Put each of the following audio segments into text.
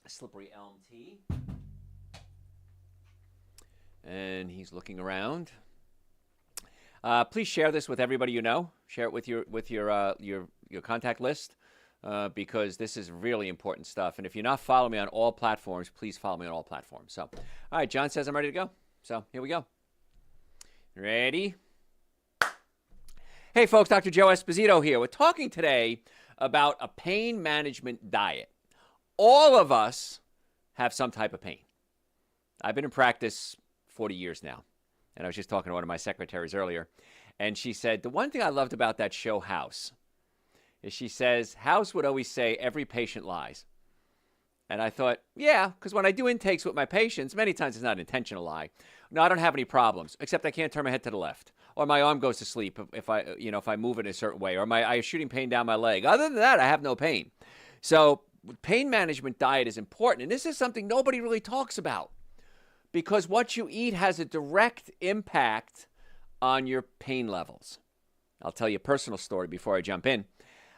Slippery Elm tea. And he's looking around. Please share this with everybody you know. Share it with your contact list because this is really important stuff. And if you're not following me on all platforms, please follow me on all platforms. So, all right, John says I'm ready to go. So here we go. Ready? Hey, folks, Dr. Joe Esposito here. We're talking today about a pain management diet. All of us have some type of pain. I've been in practice 40 years now. And I was just talking to one of my secretaries earlier. And she said, the one thing I loved about that show, House, is she says, House would always say, every patient lies. And I thought, yeah, because when I do intakes with my patients, many times it's not an intentional lie. No, I don't have any problems, except I can't turn my head to the left. Or my arm goes to sleep if I move it a certain way. Or I have shooting pain down my leg. Other than that, I have no pain. So pain management diet is important. And this is something nobody really talks about. Because what you eat has a direct impact on your pain levels. I'll tell you a personal story before I jump in.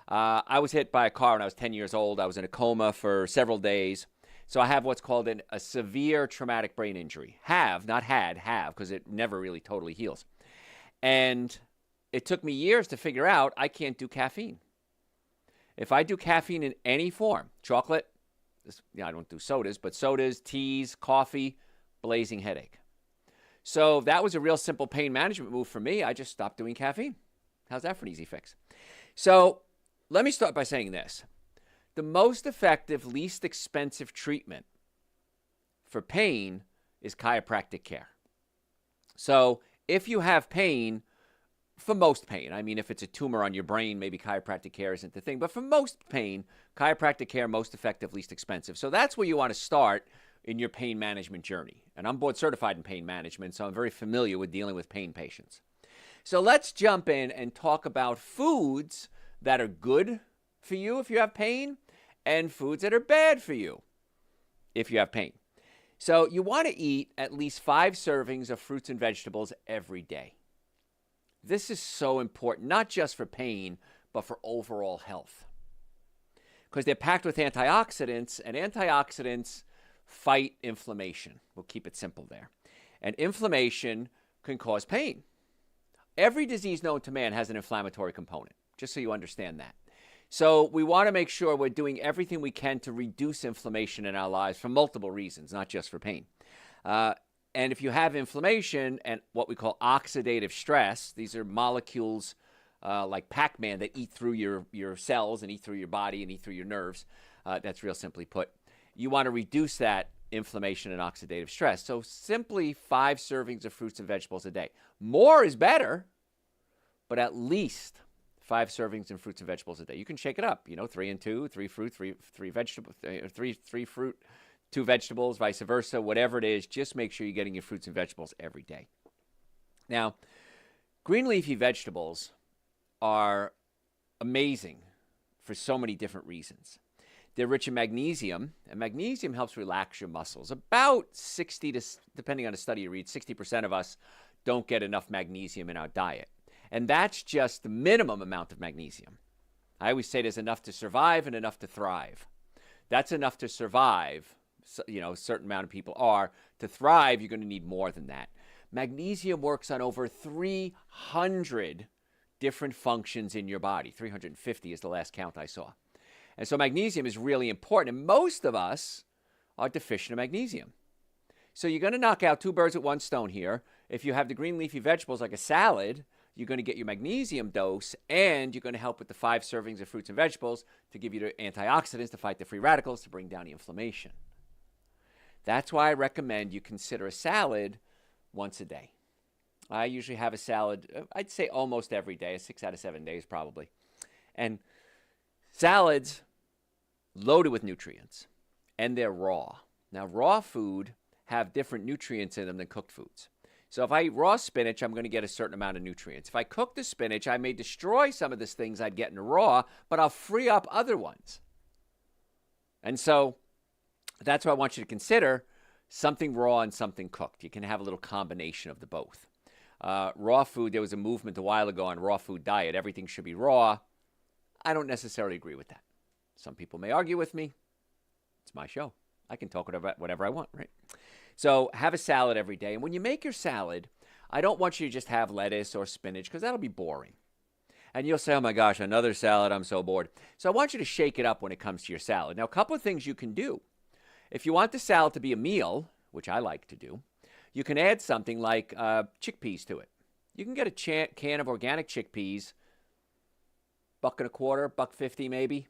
I was hit by a car when I was 10 years old. I was in a coma for several days. So I have what's called a severe traumatic brain injury. Have, not had, have, because it never really totally heals. And it took me years to figure out I can't do caffeine. If I do caffeine in any form, chocolate, I don't do sodas, but sodas, teas, coffee, blazing headache. So that was a real simple pain management move for me. I just stopped doing caffeine. How's that for an easy fix? So let me start by saying this. The most effective, least expensive treatment for pain is chiropractic care. So if you have pain, for most pain, I mean, if it's a tumor on your brain, maybe chiropractic care isn't the thing. But for most pain, chiropractic care, most effective, least expensive. So that's where you want to start in your pain management journey. And I'm board certified in pain management, so I'm very familiar with dealing with pain patients. So let's jump in and talk about foods that are good for you if you have pain and foods that are bad for you if you have pain. So you want to eat at least 5 servings of fruits and vegetables every day. This is so important, not just for pain, but for overall health. Because they're packed with antioxidants, and antioxidants fight inflammation. We'll keep it simple there. And inflammation can cause pain. Every disease known to man has an inflammatory component, just so you understand that. So we want to make sure we're doing everything we can to reduce inflammation in our lives for multiple reasons, not just for pain. And if you have inflammation and what we call oxidative stress, these are molecules like Pac-Man that eat through your cells and eat through your body and eat through your nerves. That's real simply put. You want to reduce that inflammation and oxidative stress. So simply 5 servings of fruits and vegetables a day. More is better, but at least 5 servings of fruits and vegetables a day. You can shake it up, 3 and 2, 3 fruit, 3 vegetables, 3 fruit, 2 vegetables, vice versa, whatever it is. Just make sure you're getting your fruits and vegetables every day. Now, green leafy vegetables are amazing for so many different reasons. They're rich in magnesium, and magnesium helps relax your muscles. About 60 to, depending on the study you read, 60% of us don't get enough magnesium in our diet. And that's just the minimum amount of magnesium. I always say there's enough to survive and enough to thrive. That's enough to survive. A certain amount of people are. To thrive, you're going to need more than that. Magnesium works on over 300 different functions in your body. 350 is the last count I saw. And so magnesium is really important. And most of us are deficient in magnesium. So you're going to knock out 2 birds with 1 stone here. If you have the green leafy vegetables like a salad, you're going to get your magnesium dose, and you're going to help with the 5 servings of fruits and vegetables to give you the antioxidants to fight the free radicals to bring down the inflammation. That's why I recommend you consider a salad once a day. I usually have a salad, I'd say almost every day, 6 out of 7 days probably. And salads loaded with nutrients, and they're raw. Now, raw food have different nutrients in them than cooked foods. So if I eat raw spinach, I'm going to get a certain amount of nutrients. If I cook the spinach, I may destroy some of the things I'd get in the raw, but I'll free up other ones. And so that's why I want you to consider something raw and something cooked. You can have a little combination of the both. Raw food, there was a movement a while ago on raw food diet. Everything should be raw. I don't necessarily agree with that. Some people may argue with me. It's my show. I can talk whatever I want, right? So have a salad every day. And when you make your salad, I don't want you to just have lettuce or spinach because that'll be boring. And you'll say, oh my gosh, another salad. I'm so bored. So I want you to shake it up when it comes to your salad. Now, a couple of things you can do. If you want the salad to be a meal, which I like to do, you can add something like chickpeas to it. You can get a can of organic chickpeas, $1.25, $1.50 maybe.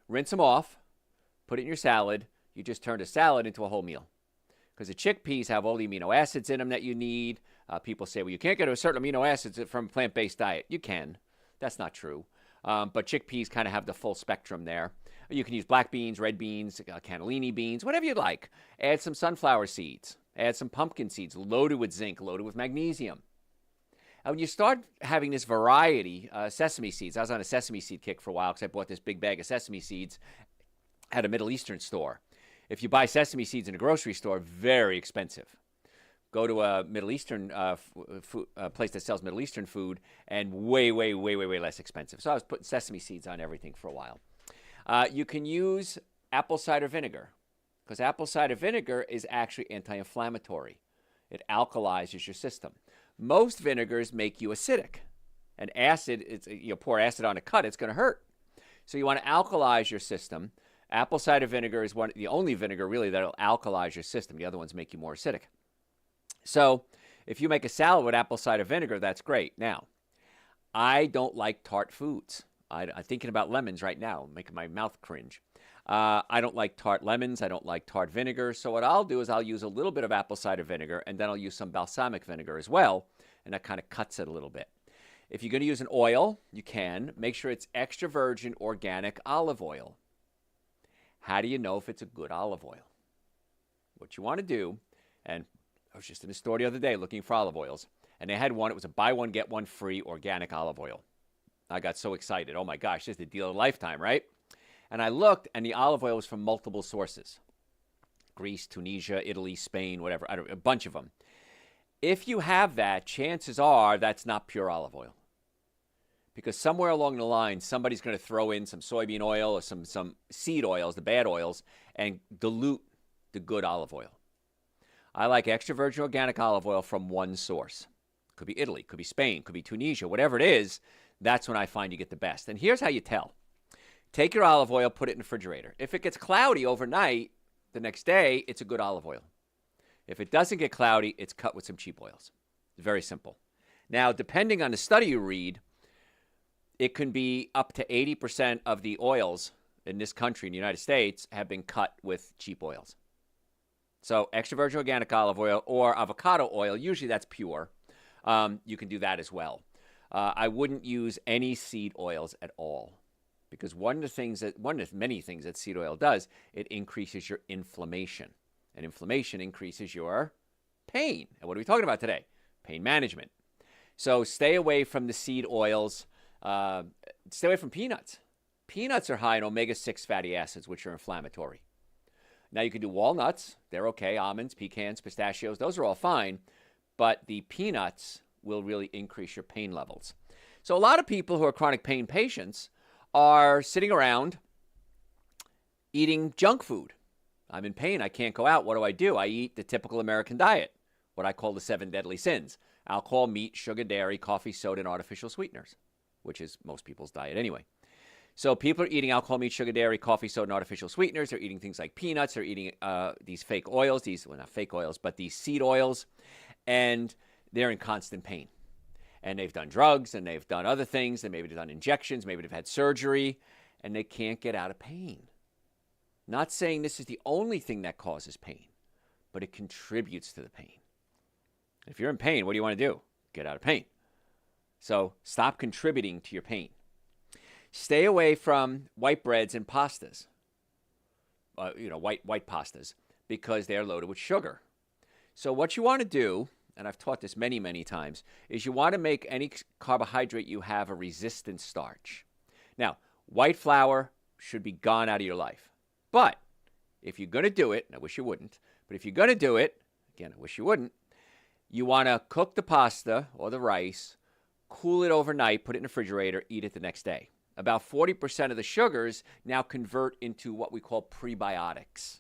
Rinse them off, put it in your salad. You just turned a salad into a whole meal. Because the chickpeas have all the amino acids in them that you need. People say, well, you can't get a certain amino acids from a plant-based diet. You can. That's not true. But chickpeas kind of have the full spectrum there. You can use black beans, red beans, cannellini beans, whatever you'd like. Add some sunflower seeds. Add some pumpkin seeds, loaded with zinc, loaded with magnesium. And when you start having this variety, sesame seeds, I was on a sesame seed kick for a while because I bought this big bag of sesame seeds at a Middle Eastern store. If you buy sesame seeds in a grocery store, very expensive. Go to a Middle Eastern place that sells Middle Eastern food, and way less expensive. So I was putting sesame seeds on everything for a while. You can use apple cider vinegar because apple cider vinegar is actually anti-inflammatory. It alkalizes your system. Most vinegars make you acidic. And acid, you pour acid on a cut, it's going to hurt. So you want to alkalize your system. Apple cider vinegar is the only vinegar really that will alkalize your system. The other ones make you more acidic. So if you make a salad with apple cider vinegar, that's great. Now, I don't like tart foods. I'm thinking about lemons right now, making my mouth cringe. I don't like tart lemons. I don't like tart vinegar. So what I'll do is I'll use a little bit of apple cider vinegar, and then I'll use some balsamic vinegar as well, and that kind of cuts it a little bit. If you're going to use an oil, you can. Make sure it's extra virgin organic olive oil. How do you know if it's a good olive oil? What you want to do, and I was just in a store the other day looking for olive oils, and they had one. It was a buy one, get one free organic olive oil. I got so excited. Oh my gosh, this is the deal of a lifetime, right? And I looked, and the olive oil was from multiple sources. Greece, Tunisia, Italy, Spain, whatever, a bunch of them. If you have that, chances are that's not pure olive oil. Because somewhere along the line, somebody's going to throw in some soybean oil or some seed oils, the bad oils, and dilute the good olive oil. I like extra virgin organic olive oil from one source. Could be Italy, could be Spain, could be Tunisia, whatever it is, that's when I find you get the best. And here's how you tell. Take your olive oil, put it in the refrigerator. If it gets cloudy overnight, the next day, it's a good olive oil. If it doesn't get cloudy, it's cut with some cheap oils. It's very simple. Now, depending on the study you read, it can be up to 80% of the oils in this country, in the United States, have been cut with cheap oils. So extra virgin organic olive oil or avocado oil, usually that's pure. You can do that as well. I wouldn't use any seed oils at all because one of the many things that seed oil does, it increases your inflammation. And inflammation increases your pain. And what are we talking about today? Pain management. So stay away from the seed oils. Stay away from peanuts. Peanuts are high in omega-6 fatty acids, which are inflammatory. Now, you can do walnuts. They're okay. Almonds, pecans, pistachios, those are all fine. But the peanuts will really increase your pain levels. So a lot of people who are chronic pain patients are sitting around eating junk food. I'm in pain. I can't go out. What do? I eat the typical American diet, what I call the 7 deadly sins: alcohol, meat, sugar, dairy, coffee, soda, and artificial sweeteners, which is most people's diet anyway. So people are eating alcohol, meat, sugar, dairy, coffee, soda, and artificial sweeteners. They're eating things like peanuts. They're eating these fake oils, not fake oils, but these seed oils, and they're in constant pain. And they've done drugs, and they've done other things, and maybe they've done injections, maybe they've had surgery, and they can't get out of pain. Not saying this is the only thing that causes pain, but it contributes to the pain. If you're in pain, what do you want to do? Get out of pain. So stop contributing to your pain. Stay away from white breads and pastas, white pastas, because they're loaded with sugar. So what you want to do, and I've taught this many, many times, is you want to make any carbohydrate you have a resistant starch. Now, white flour should be gone out of your life. But if you're going to do it, and I wish you wouldn't, but if you're going to do it, again, I wish you wouldn't, you want to cook the pasta or the rice, cool it overnight, put it in the refrigerator, eat it the next day. About 40% of the sugars now convert into what we call prebiotics.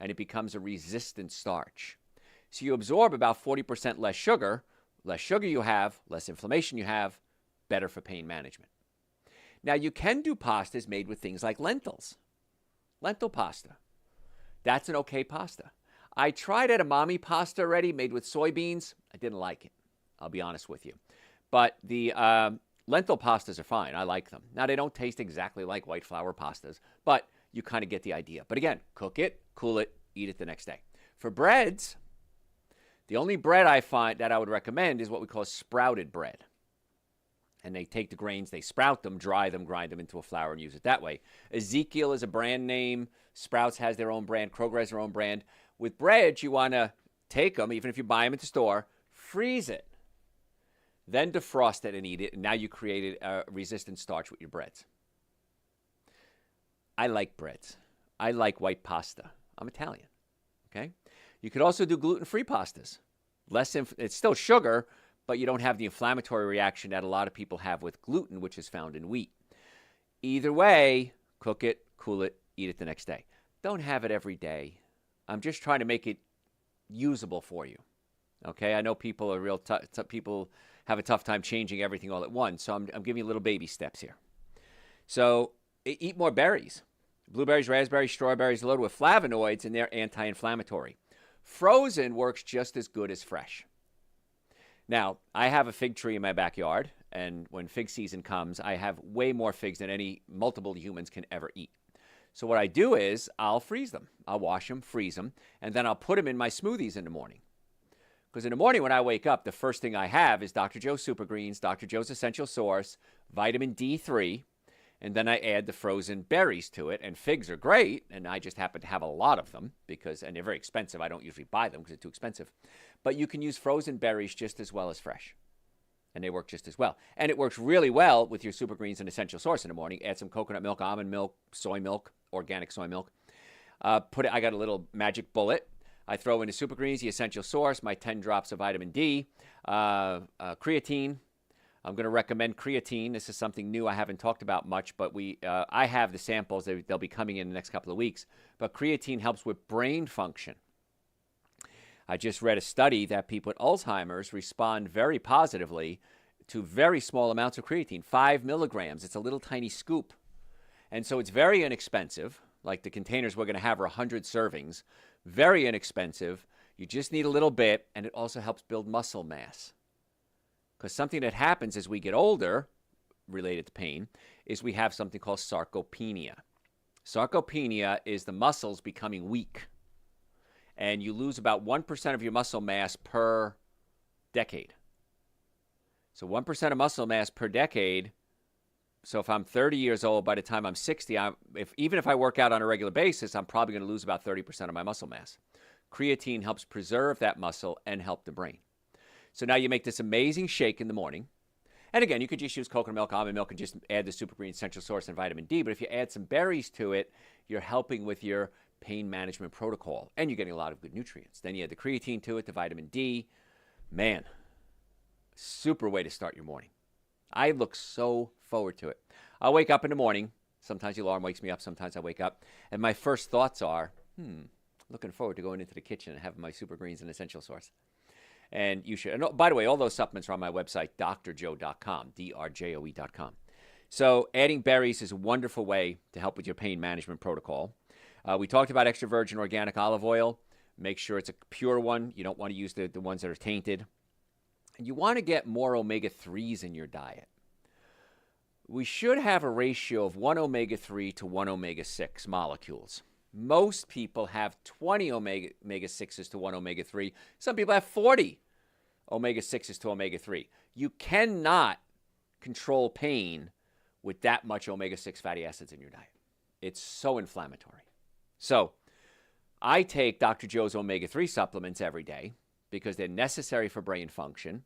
and it becomes a resistant starch. So you absorb about 40% less sugar. Less sugar you have, less inflammation you have, better for pain management. Now, you can do pastas made with things like lentils. Lentil pasta. That's an okay pasta. I tried edamame pasta already made with soybeans. I didn't like it. I'll be honest with you. But the lentil pastas are fine. I like them. Now, they don't taste exactly like white flour pastas, but you kind of get the idea. But again, cook it, cool it, eat it the next day. For breads, the only bread I find that I would recommend is what we call sprouted bread. And they take the grains, they sprout them, dry them, grind them into a flour, and use it that way. Ezekiel is a brand name. Sprouts has their own brand. Kroger has their own brand. With bread, you want to take them, even if you buy them at the store, freeze it, then defrost it and eat it. And now you created a resistant starch with your breads. I like breads. I like white pasta. I'm Italian. Okay? You could also do gluten-free pastas. It's still sugar, but you don't have the inflammatory reaction that a lot of people have with gluten, which is found in wheat. Either way, cook it, cool it, eat it the next day. Don't have it every day. I'm just trying to make it usable for you. Okay? I know people are people have a tough time changing everything all at once, so I'm giving you little baby steps here. So eat more berries. Blueberries, raspberries, strawberries, loaded with flavonoids, and they're anti-inflammatory. Frozen works just as good as fresh. Now, I have a fig tree in my backyard, and when fig season comes, I have way more figs than any multiple humans can ever eat. So what I do is I'll freeze them. I'll wash them, freeze them, and then I'll put them in my smoothies in the morning. Because in the morning when I wake up, the first thing I have is Dr. Joe's Super Greens, Dr. Joe's Essential Source, vitamin D3, and then I add the frozen berries to it. And figs are great, and I just happen to have a lot of them and they're very expensive. I don't usually buy them because they're too expensive. But you can use frozen berries just as well as fresh, and they work just as well. And it works really well with your Super Greens and Essential Source in the morning. Add some coconut milk, almond milk, soy milk, organic soy milk. I got a little magic bullet. I throw in the Super Greens, the Essential Source, my 10 drops of vitamin D, creatine. I'm going to recommend creatine. This is something new I haven't talked about much, but I have the samples. They'll be coming in the next couple of weeks. But creatine helps with brain function. I just read a study that people with Alzheimer's respond very positively to very small amounts of creatine, 5 milligrams. It's a little tiny scoop. And so it's very inexpensive. Like the containers we're going to have are 100 servings. Very inexpensive. You just need a little bit, and it also helps build muscle mass. Because something that happens as we get older, related to pain, is we have something called sarcopenia. Sarcopenia is the muscles becoming weak. And you lose about 1% of your muscle mass per decade. So 1% of muscle mass per decade. So if I'm 30 years old, by the time I'm 60, even if I work out on a regular basis, I'm probably going to lose about 30% of my muscle mass. Creatine helps preserve that muscle and help the brain. So now you make this amazing shake in the morning. And again, you could just use coconut milk, almond milk, and just add the Super Green Essential Source and vitamin D. But if you add some berries to it, you're helping with your pain management protocol. And you're getting a lot of good nutrients. Then you add the creatine to it, the vitamin D. Man, super way to start your morning. I look so forward to it. I'll wake up in the morning. Sometimes the alarm wakes me up. Sometimes I wake up. And my first thoughts are, looking forward to going into the kitchen and having my Super Greens and Essential Source. And you should. And by the way, all those supplements are on my website, drjoe.com, drjoe.com. So adding berries is a wonderful way to help with your pain management protocol. We talked about extra virgin organic olive oil. Make sure it's a pure one. You don't want to use the ones that are tainted. And you want to get more omega-3s in your diet. We should have a ratio of 1 omega-3 to 1 omega-6 molecules. Most people have 20 omega-6s to 1 omega-3. Some people have 40 omega-6s to omega-3. You cannot control pain with that much omega-6 fatty acids in your diet. It's so inflammatory. So I take Dr. Joe's omega-3 supplements every day because they're necessary for brain function.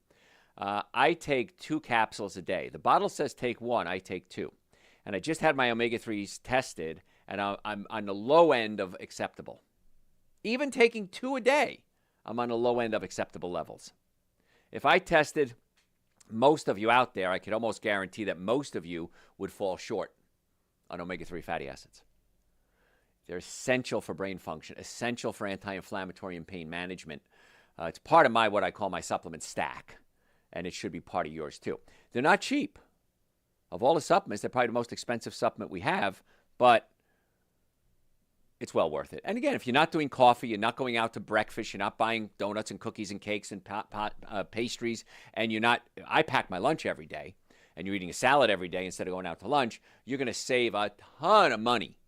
I take 2 capsules a day. The bottle says take 1. I take 2. And I just had my omega-3s tested, and I'm on the low end of acceptable. Even taking 2 a day, I'm on the low end of acceptable levels. If I tested most of you out there, I could almost guarantee that most of you would fall short on omega-3 fatty acids. They're essential for brain function, essential for anti-inflammatory and pain management. It's part of what I call my supplement stack, and it should be part of yours too. They're not cheap. Of all the supplements, they're probably the most expensive supplement we have, but it's well worth it. And again, if you're not doing coffee, you're not going out to breakfast, you're not buying donuts and cookies and cakes and pastries, and I pack my lunch every day, and you're eating a salad every day instead of going out to lunch, you're going to save a ton of money,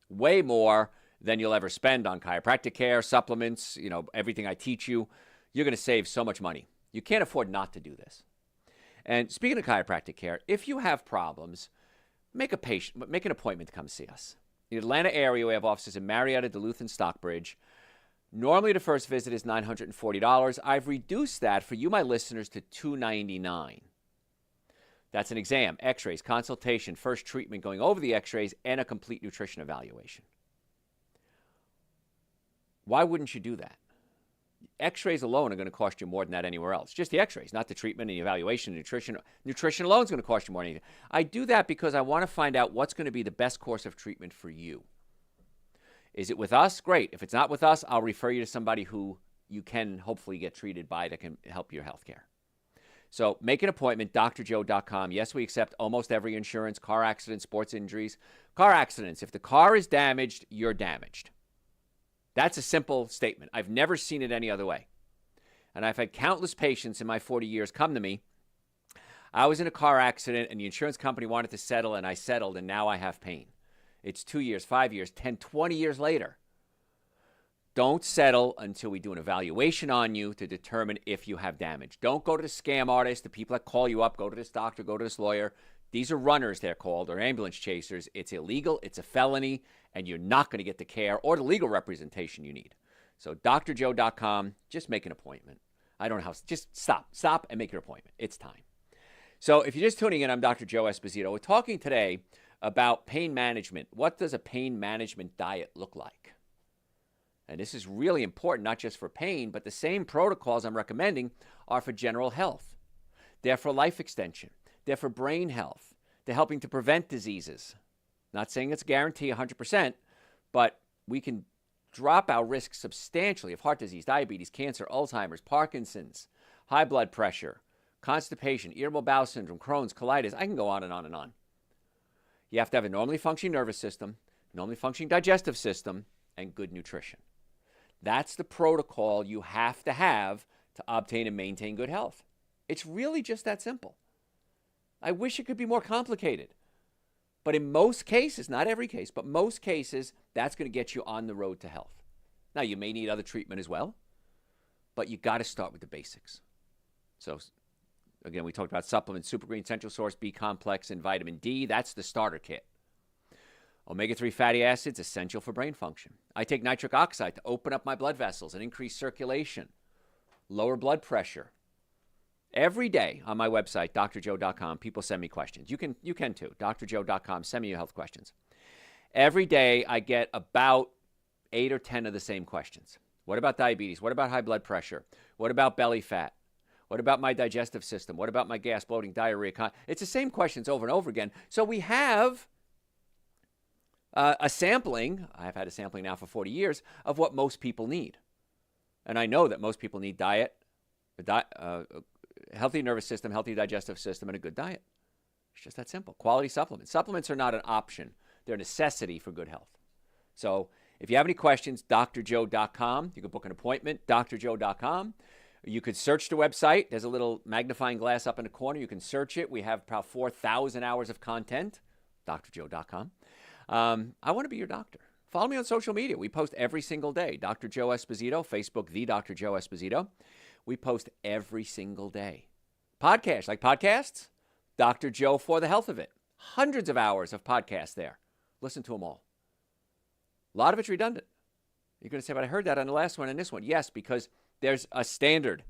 way more than you'll ever spend on chiropractic care, supplements, everything I teach you. You're going to save so much money. You can't afford not to do this. And speaking of chiropractic care, if you have problems, make an appointment to come see us. In the Atlanta area, we have offices in Marietta, Duluth, and Stockbridge. Normally, the first visit is $940. I've reduced that for you, my listeners, to $299. That's an exam, x-rays, consultation, first treatment, going over the x-rays, and a complete nutrition evaluation. Why wouldn't you do that? X-rays alone are going to cost you more than that anywhere else. Just the x-rays, not the treatment and the evaluation and nutrition. Nutrition alone is going to cost you more than anything. I do that because I want to find out what's going to be the best course of treatment for you. Is it with us? Great. If it's not with us, I'll refer you to somebody who you can hopefully get treated by that can help your health care. So make an appointment, drjoe.com. Yes, we accept almost every insurance, car accidents, sports injuries. Car accidents, if the car is damaged, you're damaged. That's a simple statement. I've never seen it any other way. And I've had countless patients in my 40 years come to me. I was in a car accident and the insurance company wanted to settle, and I settled, and now I have pain. It's 2 years, 5 years, 10, 20 years later. Don't settle until we do an evaluation on you to determine if you have damage. Don't go to the scam artist, the people that call you up, go to this doctor, go to this lawyer. These are runners, they're called, or ambulance chasers. It's illegal, it's a felony, and you're not going to get the care or the legal representation you need. So drjoe.com, just make an appointment. I don't know how, just stop and make your appointment. It's time. So if you're just tuning in, I'm Dr. Joe Esposito. We're talking today about pain management. What does a pain management diet look like? And this is really important, not just for pain, but the same protocols I'm recommending are for general health. They're for life extension. They're for brain health. They're helping to prevent diseases. Not saying it's a guarantee 100%, but we can drop our risk substantially of heart disease, diabetes, cancer, Alzheimer's, Parkinson's, high blood pressure, constipation, irritable bowel syndrome, Crohn's, colitis. I can go on and on and on. You have to have a normally functioning nervous system, normally functioning digestive system, and good nutrition. That's the protocol you have to obtain and maintain good health. It's really just that simple. I wish it could be more complicated. But in most cases, not every case, but most cases, that's going to get you on the road to health. Now, you may need other treatment as well, but you got to start with the basics. So, again, we talked about supplements, Super Green, Central Source, B Complex, and vitamin D. That's the starter kit. Omega-3 fatty acids, essential for brain function. I take nitric oxide to open up my blood vessels and increase circulation, lower blood pressure. Every day on my website, drjoe.com, people send me questions. You can too, drjoe.com, send me your health questions. Every day I get about 8 or 10 of the same questions. What about diabetes? What about high blood pressure? What about belly fat? What about my digestive system? What about my gas, bloating, diarrhea? It's the same questions over and over again. So we have a sampling, I've had a sampling now for 40 years, of what most people need. And I know that most people need diet, healthy nervous system, healthy digestive system, and a good diet. It's just that simple. Quality supplements. Supplements are not an option. They're a necessity for good health. So if you have any questions, drjoe.com. You can book an appointment, drjoe.com. You could search the website. There's a little magnifying glass up in the corner. You can search it. We have about 4,000 hours of content, drjoe.com. I want to be your doctor. Follow me on social media. We post every single day. Dr. Joe Esposito, Facebook, the Dr. Joe Esposito. We post every single day. Podcasts, like podcasts, Dr. Joe for the health of it. Hundreds of hours of podcasts there. Listen to them all. A lot of it's redundant. You're going to say, but I heard that on the last one and this one. Yes, because there's a standard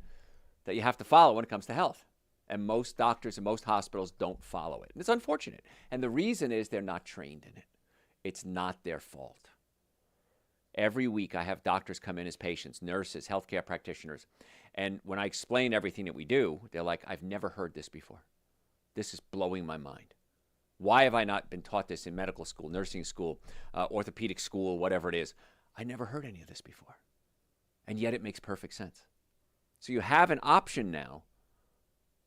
that you have to follow when it comes to health. And most doctors and most hospitals don't follow it. And it's unfortunate. And the reason is they're not trained in it. It's not their fault. Every week I have doctors come in as patients, nurses, healthcare practitioners. And when I explain everything that we do, they're like, I've never heard this before. This is blowing my mind. Why have I not been taught this in medical school, nursing school, orthopedic school, whatever it is? I never heard any of this before. And yet it makes perfect sense. So you have an option now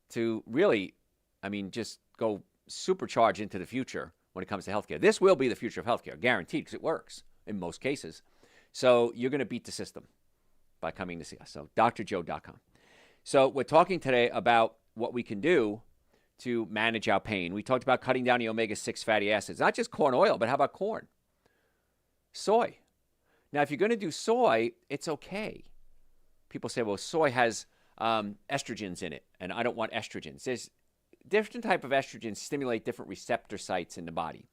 to really, just go supercharge into the future when it comes to healthcare. This will be the future of healthcare, guaranteed, because it works in most cases. So you're going to beat the system by coming to see us. So drjoe.com. So we're talking today about what we can do to manage our pain. We talked about cutting down the omega-6 fatty acids, not just corn oil, but how about corn? Soy. Now, if you're going to do soy, it's okay. People say, well, soy has estrogens in it, and I don't want estrogens. There's different type of estrogens stimulate different receptor sites in the body.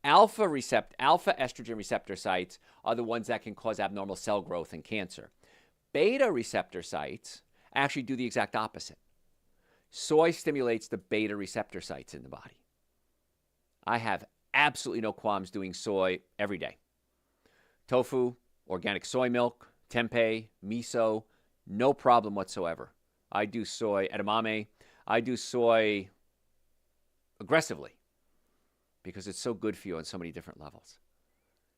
Alpha estrogen receptor sites are the ones that can cause abnormal cell growth and cancer. Beta receptor sites actually do the exact opposite. Soy stimulates the beta receptor sites in the body. I have absolutely no qualms doing soy every day. Tofu, organic soy milk, tempeh, miso, no problem whatsoever. I do soy edamame. I do soy aggressively because it's so good for you on so many different levels.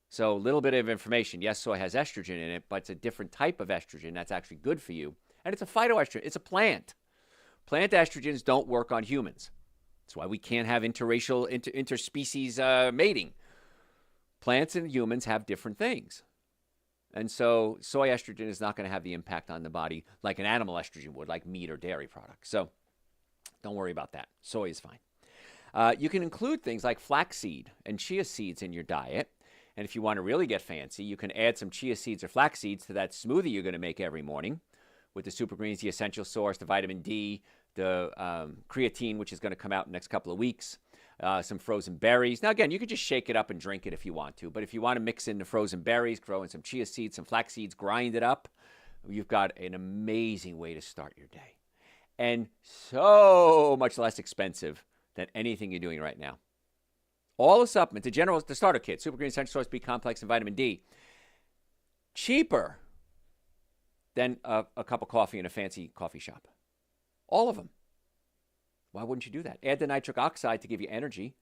So a little bit of information. Yes, soy has estrogen in it, but it's a different type of estrogen that's actually good for you. And it's a phytoestrogen. It's a plant. Plant estrogens don't work on humans. That's why we can't have interspecies mating. Plants and humans have different things. And so soy estrogen is not going to have the impact on the body like an animal estrogen would, like meat or dairy products. So don't worry about that. Soy is fine. You can include things like flaxseed and chia seeds in your diet. And if you want to really get fancy, you can add some chia seeds or flax seeds to that smoothie you're going to make every morning with the super greens, the essential source, the vitamin D, the creatine, which is going to come out in the next couple of weeks, some frozen berries. Now, again, you could just shake it up and drink it if you want to. But if you want to mix in the frozen berries, throw in some chia seeds, some flax seeds, grind it up, you've got an amazing way to start your day. And so much less expensive than anything you're doing right now. All the supplements, the starter kit, Super Green Essential Source, B Complex, and vitamin D, cheaper than a cup of coffee in a fancy coffee shop. All of them. Why wouldn't you do that? Add the nitric oxide to give you energy,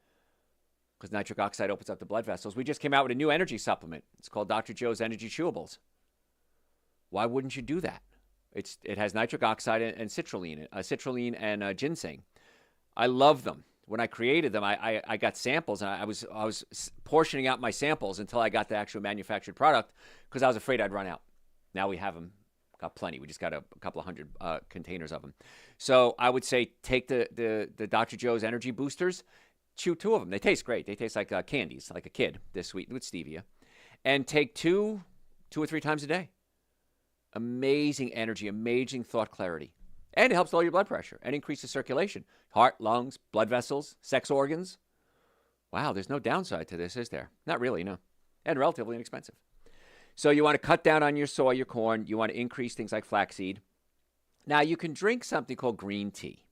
because nitric oxide opens up the blood vessels. We just came out with a new energy supplement. It's called Dr. Joe's Energy Chewables. Why wouldn't you do that? It has nitric oxide and citrulline and ginseng. I love them. When I created them, I got samples, and I was portioning out my samples until I got the actual manufactured product because I was afraid I'd run out. Now we have them, got plenty. We just got a couple of hundred containers of them. So I would say take the Dr. Joe's Energy Boosters, chew 2 of them. They taste great. They taste like candies, like a kid. They're sweetened with stevia. And take 2 or 3 times a day. Amazing energy, amazing thought clarity. And it helps lower your blood pressure and increase the circulation. Heart, lungs, blood vessels, sex organs. Wow, there's no downside to this, is there? Not really, no. And relatively inexpensive. So you want to cut down on your soy, your corn. You want to increase things like flaxseed. Now, you can drink something called green tea.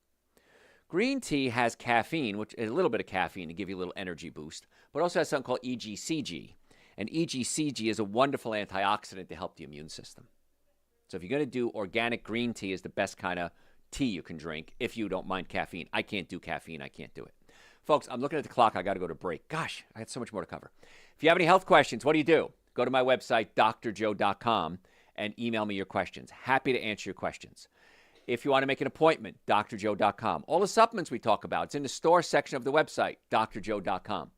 Green tea has caffeine, which is a little bit of caffeine to give you a little energy boost, but also has something called EGCG. And EGCG is a wonderful antioxidant to help the immune system. So if you're going to do organic green tea is the best kind of tea you can drink if you don't mind caffeine. I can't do caffeine. I can't do it. Folks, I'm looking at the clock. I got to go to break. Gosh, I had so much more to cover. If you have any health questions, what do? Go to my website, drjoe.com, and email me your questions. Happy to answer your questions. If you want to make an appointment, drjoe.com. All the supplements we talk about, it's in the store section of the website, drjoe.com.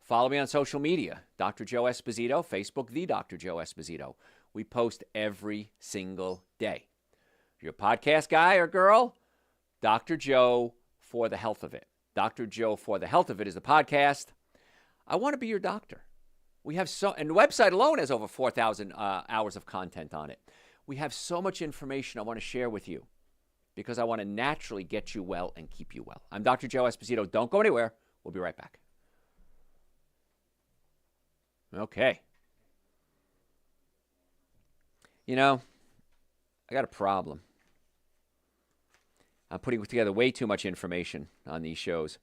Follow me on social media, Dr. Joe Esposito, Facebook, The Dr. Joe Esposito. We post every single day. If you're a podcast guy or girl, Dr. Joe for the Health of It. Dr. Joe for the Health of It is the podcast. I want to be your doctor. We have and the website alone has over 4,000 hours of content on it. We have so much information I want to share with you because I want to naturally get you well and keep you well. I'm Dr. Joe Esposito. Don't go anywhere. We'll be right back. Okay. You know, I got a problem. I'm putting together way too much information on these shows.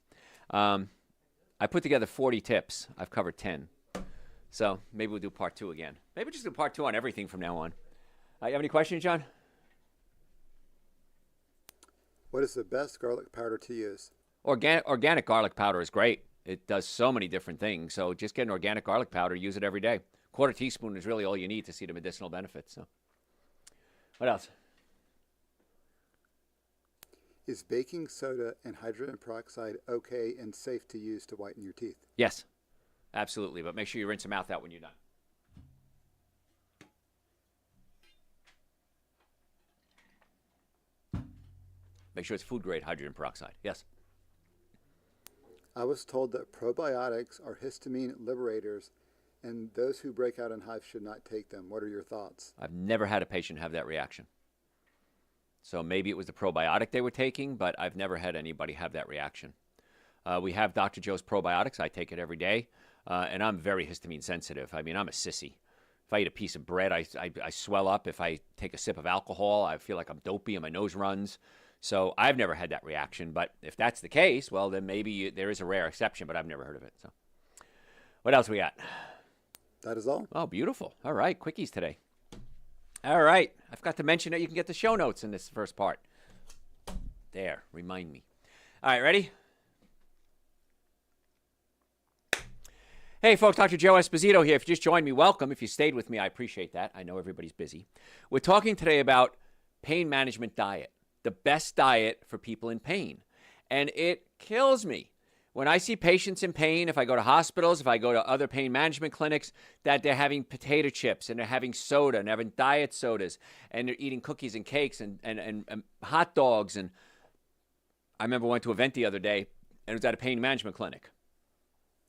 I put together 40 tips. I've covered 10. So maybe we'll do part 2 again. Maybe we'll just do part 2 on everything from now on. You have any questions, John? What is the best garlic powder to use? Organic garlic powder is great. It does so many different things. So just get an organic garlic powder, use it every day. Quarter teaspoon is really all you need to see the medicinal benefits. So, what else? Is baking soda and hydrogen peroxide okay and safe to use to whiten your teeth? Yes, absolutely. But make sure you rinse your mouth out when you're done. Make sure it's food grade hydrogen peroxide. Yes. I was told that probiotics are histamine liberators and those who break out in hives should not take them. What are your thoughts? I've never had a patient have that reaction. So maybe it was the probiotic they were taking, but I've never had anybody have that reaction. We have Dr. Joe's probiotics. I take it every day, and I'm very histamine sensitive. I mean, I'm a sissy. If I eat a piece of bread, I swell up. If I take a sip of alcohol, I feel like I'm dopey and my nose runs. So I've never had that reaction. But if that's the case, well, then maybe there is a rare exception, but I've never heard of it. So what else we got? That is all. Oh, beautiful. All right, quickies today. All right. I forgot to mention that you can get the show notes in this first part. There, remind me. All right, ready? Hey, folks, Dr. Joe Esposito here. If you just joined me, welcome. If you stayed with me, I appreciate that. I know everybody's busy. We're talking today about pain management diet, the best diet for people in pain. And it kills me when I see patients in pain, if I go to hospitals, if I go to other pain management clinics, that they're having potato chips and they're having soda and they're having diet sodas and they're eating cookies and cakes and hot dogs. And I remember I went to an event the other day and it was at a pain management clinic.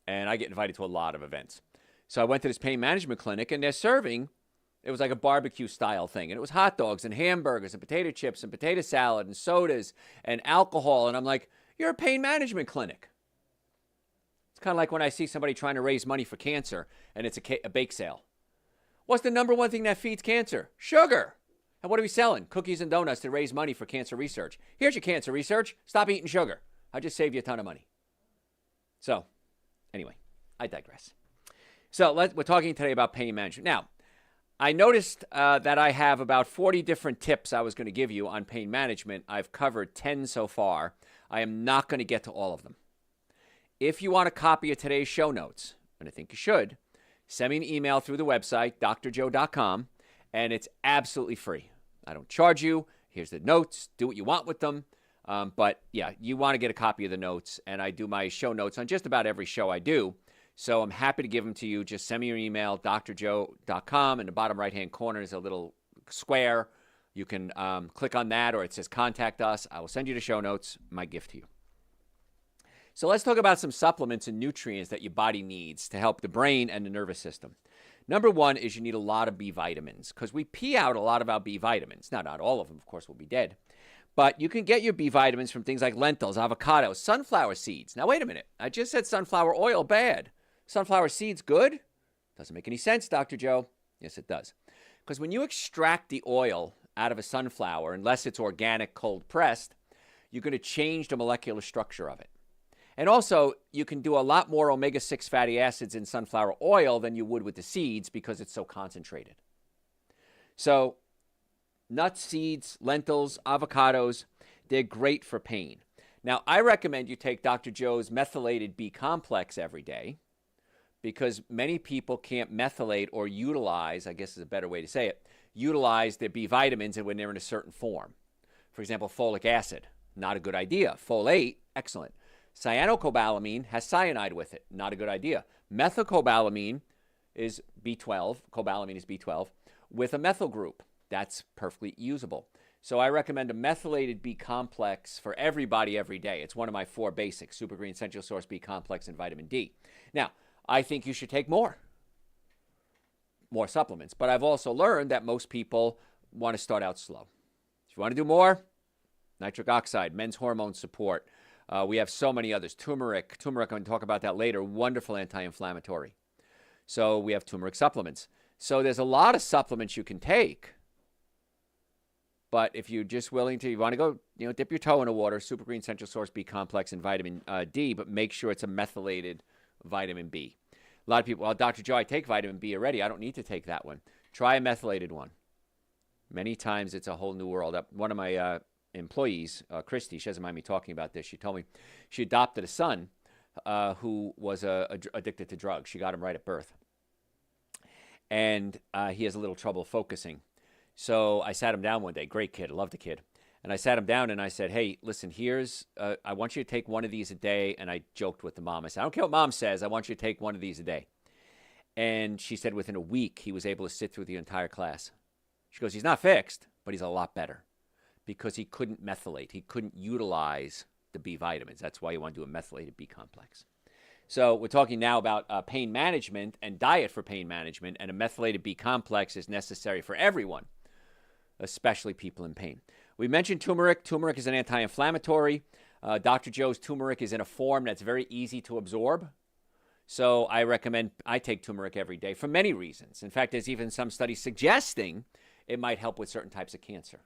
And I get invited to a lot of events. So I went to this pain management clinic and they're serving, it was like a barbecue style thing. And it was hot dogs and hamburgers and potato chips and potato salad and sodas and alcohol. And I'm like, you're a pain management clinic. It's kind of like when I see somebody trying to raise money for cancer and it's a bake sale. What's the number one thing that feeds cancer? Sugar. And what are we selling? Cookies and donuts to raise money for cancer research. Here's your cancer research. Stop eating sugar. I just saved you a ton of money. So, anyway, I digress. So we're talking today about pain management. Now, I noticed that I have about 40 different tips I was going to give you on pain management. I've covered 10 so far. I am not going to get to all of them. If you want a copy of today's show notes, and I think you should, send me an email through the website, drjoe.com, and it's absolutely free. I don't charge you. Here's the notes. Do what you want with them. But, yeah, you want to get a copy of the notes, and I do my show notes on just about every show I do. So I'm happy to give them to you. Just send me your email, drjoe.com. In the bottom right-hand corner is a little square. You can click on that, or it says Contact Us. I will send you the show notes, my gift to you. So let's talk about some supplements and nutrients that your body needs to help the brain and the nervous system. Number one is you need a lot of B vitamins because we pee out a lot of our B vitamins. Now, not all of them, of course, will be dead. But you can get your B vitamins from things like lentils, avocados, sunflower seeds. Now, wait a minute. I just said sunflower oil bad. Sunflower seeds good? Doesn't make any sense, Dr. Joe. Yes, it does. Because when you extract the oil out of a sunflower, unless it's organic cold pressed, you're going to change the molecular structure of it. And also, you can do a lot more omega-6 fatty acids in sunflower oil than you would with the seeds because it's so concentrated. So, nuts, seeds, lentils, avocados, they're great for pain. Now, I recommend you take Dr. Joe's methylated B complex every day because many people can't methylate or utilize, I guess is a better way to say it, utilize their B vitamins when they're in a certain form. For example, folic acid, not a good idea. Folate, excellent. Cyanocobalamin has cyanide with it. Not a good idea. Methylcobalamin is B12. Cobalamin is B12 with a methyl group. That's perfectly usable. So I recommend a methylated B complex for everybody every day. It's one of my 4 basics, Super Green Essential Source B complex and vitamin D. Now, I think you should take more supplements. But I've also learned that most people want to start out slow. If you want to do more, nitric oxide, men's hormone support. We have so many others. Turmeric, I'm going to talk about that later. Wonderful anti-inflammatory. So we have turmeric supplements. So there's a lot of supplements you can take. But if you're just willing to, you want to go, dip your toe in the water, Super Green Essential Source B complex and vitamin D, but make sure it's a methylated vitamin B. A lot of people, well, Dr. Joe, I take vitamin B already. I don't need to take that one. Try a methylated one. Many times it's a whole new world. One of my employees, Christy, she doesn't mind me talking about this. She told me she adopted a son who was addicted to drugs. She got him right at birth. And he has a little trouble focusing. So I sat him down one day. Great kid. I love the kid. And I sat him down and I said, hey, listen, I want you to take one of these a day. And I joked with the mom. I said, I don't care what mom says. I want you to take one of these a day. And she said within a week, he was able to sit through the entire class. She goes, he's not fixed, but he's a lot better because he couldn't methylate. He couldn't utilize the B vitamins. That's why you want to do a methylated B complex. So we're talking now about pain management and diet for pain management, and a methylated B complex is necessary for everyone, especially people in pain. We mentioned turmeric. Turmeric is an anti-inflammatory. Dr. Joe's turmeric is in a form that's very easy to absorb. So I recommend I take turmeric every day for many reasons. In fact, there's even some studies suggesting it might help with certain types of cancer.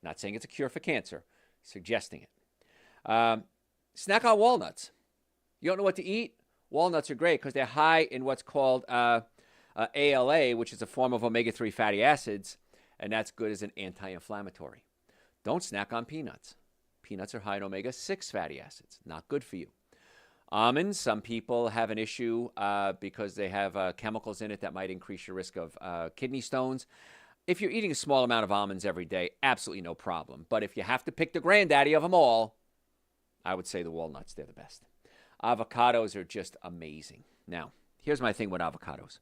Not saying it's a cure for cancer, suggesting it. Snack on walnuts. You don't know what to eat? Walnuts are great because they're high in what's called ALA, which is a form of omega-3 fatty acids, and that's good as an anti-inflammatory. Don't snack on peanuts. Peanuts are high in omega-6 fatty acids. Not good for you. Almonds, some people have an issue because they have chemicals in it that might increase your risk of kidney stones. If you're eating a small amount of almonds every day, absolutely no problem. But if you have to pick the granddaddy of them all, I would say the walnuts, they're the best. Avocados are just amazing. Now, here's my thing with avocados.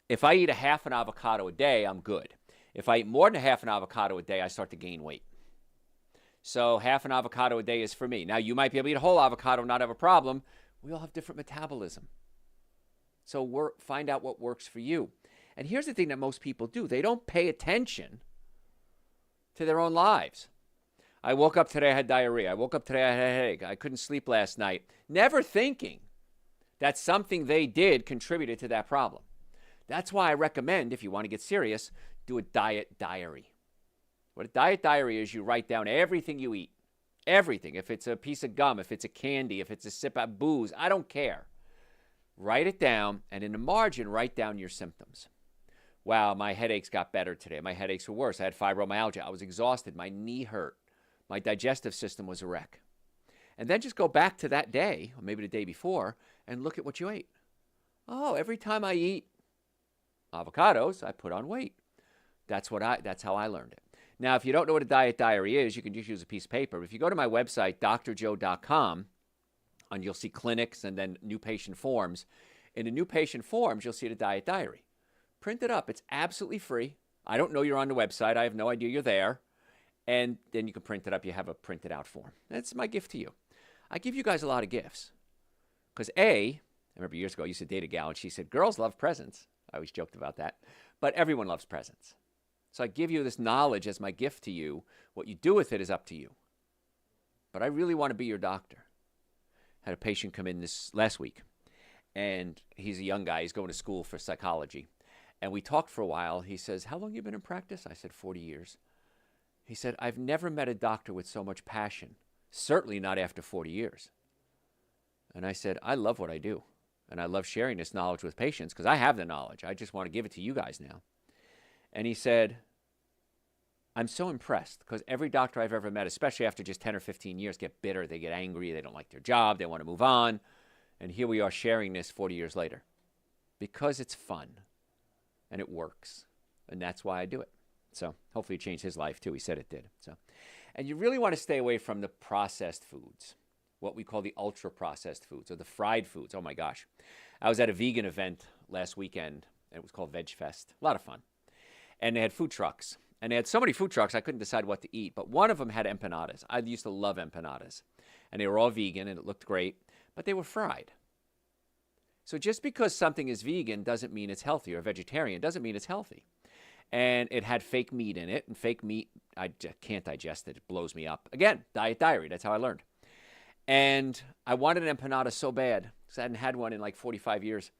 If I eat a half an avocado a day, I'm good. If I eat more than a half an avocado a day, I start to gain weight. So half an avocado a day is for me. Now, you might be able to eat a whole avocado and not have a problem. We all have different metabolism. So find out what works for you. And here's the thing that most people do. They don't pay attention to their own lives. I woke up today, I had diarrhea. I woke up today, I had a headache. I couldn't sleep last night. Never thinking that something they did contributed to that problem. That's why I recommend, if you want to get serious, do a diet diary. What a diet diary is, you write down everything you eat. Everything. If it's a piece of gum, if it's a candy, if it's a sip of booze, I don't care. Write it down, and in the margin, write down your symptoms. Wow, my headaches got better today. My headaches were worse. I had fibromyalgia. I was exhausted. My knee hurt. My digestive system was a wreck. And then just go back to that day, or maybe the day before, and look at what you ate. Oh, every time I eat avocados, I put on weight. That's how I learned it. Now, if you don't know what a diet diary is, you can just use a piece of paper. If you go to my website, drjoe.com, and you'll see clinics and then new patient forms. In the new patient forms, you'll see the diet diary. Print it up. It's absolutely free. I don't know you're on the website. I have no idea you're there. And then you can print it up. You have a printed out form. That's my gift to you. I give you guys a lot of gifts. Because I remember years ago, I used to date a gal, and she said, girls love presents. I always joked about that. But everyone loves presents. So I give you this knowledge as my gift to you. What you do with it is up to you. But I really want to be your doctor. I had a patient come in this last week, and he's a young guy. He's going to school for psychology. And we talked for a while. He says, how long have you been in practice? I said, 40 years. He said, I've never met a doctor with so much passion. Certainly not after 40 years. And I said, I love what I do. And I love sharing this knowledge with patients because I have the knowledge. I just want to give it to you guys now. And he said, I'm so impressed because every doctor I've ever met, especially after just 10 or 15 years, get bitter. They get angry. They don't like their job. They want to move on. And here we are sharing this 40 years later because it's fun and it works. And that's why I do it. So hopefully it changed his life too. He said it did. And you really want to stay away from the processed foods, what we call the ultra processed foods or the fried foods. Oh my gosh. I was at a vegan event last weekend and it was called Veg Fest. A lot of fun. And they had food trucks. And they had so many food trucks, I couldn't decide what to eat. But one of them had empanadas. I used to love empanadas. And they were all vegan, and it looked great. But they were fried. So just because something is vegan doesn't mean it's healthy, or vegetarian doesn't mean it's healthy. And it had fake meat in it. And fake meat, I can't digest it. It blows me up. Again, diet diary. That's how I learned. And I wanted an empanada so bad because I hadn't had one in like 45 years.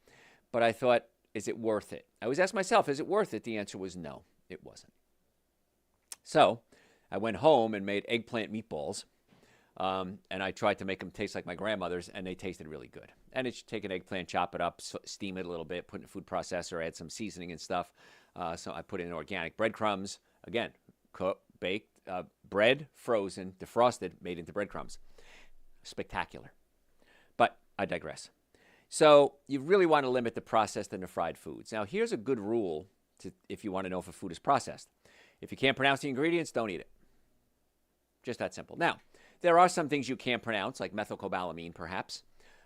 But I thought, is it worth it? I always asked myself, is it worth it? The answer was no, it wasn't. So I went home and made eggplant meatballs, and I tried to make them taste like my grandmother's, and they tasted really good. And it's take an eggplant, chop it up, steam it a little bit, put it in a food processor, add some seasoning and stuff. So I put in organic breadcrumbs, again, cooked, baked, bread, frozen, defrosted, made into breadcrumbs. Spectacular. But I digress. So you really want to limit the processed and the fried foods. Now, here's a good rule if you want to know if a food is processed. If you can't pronounce the ingredients, don't eat it. Just that simple. Now, there are some things you can't pronounce, like methylcobalamin, perhaps.